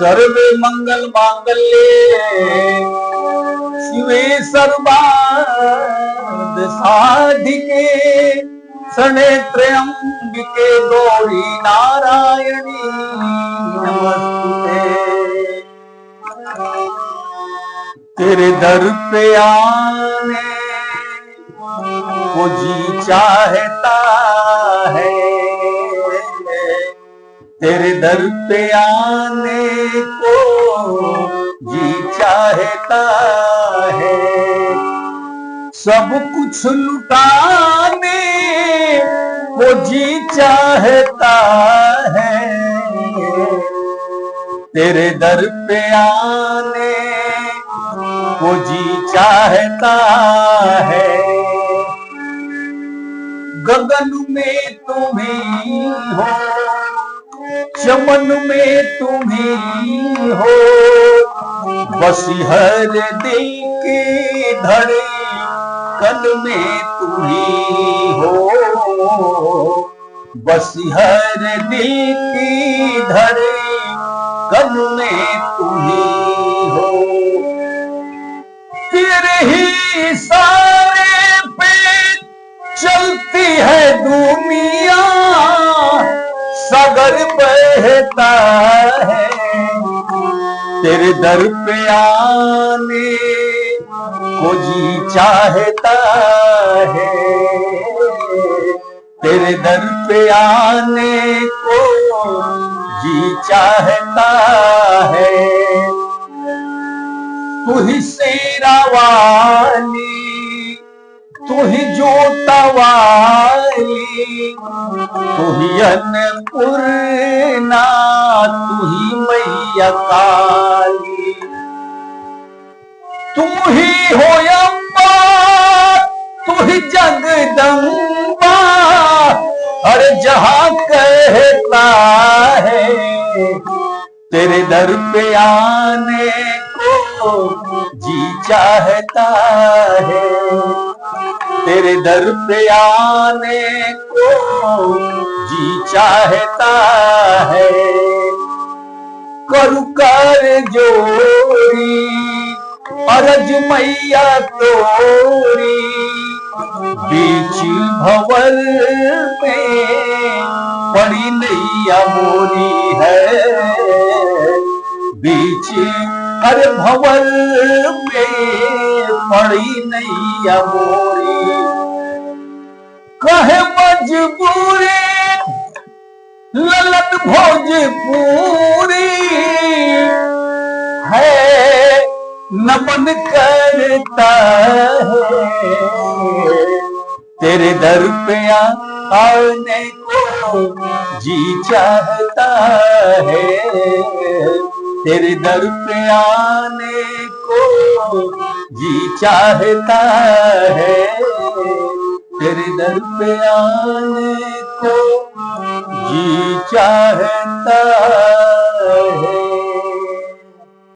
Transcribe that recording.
सर्वे मंगल मांगल्ये शिवे सर्वार्थ साधिके शरण्ये त्र्यंबके गौरी नारायणी नमस्तुते। तेरे दर पे आने को जी चाहता है, तेरे दर पे आने को जी चाहता है। सब कुछ लुटाने को जी चाहता है, तेरे दर पे आने को जी चाहता है। गगन में तुम ही हो, चमन में तुम ही हो, बस हर दिल की धड़कन में तुम ही हो, बस हर दिल की धड़कन में तुम ही हो। तेरे ही इशारे पे चलती है दुनिया, सागर बहता है, तेरे दर पे आने को जी चाहता है, तेरे दर पे आने को जी चाहता है। तू ही शेरा वाली, तू ही जोता वाली, तू ही अन्नपूर्णा, तू ही मैया काली, तू ही हो अम्बा, तू ही जगदम्बा, हर जहां कहता है, तेरे दर पे आने को जी चाहता है, तेरे दर पे आने को जी चाहता है। करु कर जोड़ी अरज मैया तोरी, बीच भंवर में पड़ी नैया मोरी है, बीच हर भंवर में पड़ी नैया मोरी। कहे मजबूरी ललन भोजपुरी है, नमन करता है, तेरे दर पे आने को जी चाहता है, तेरे दर पे आने को जी चाहता है, तेरे दर पे आने को जी चाहता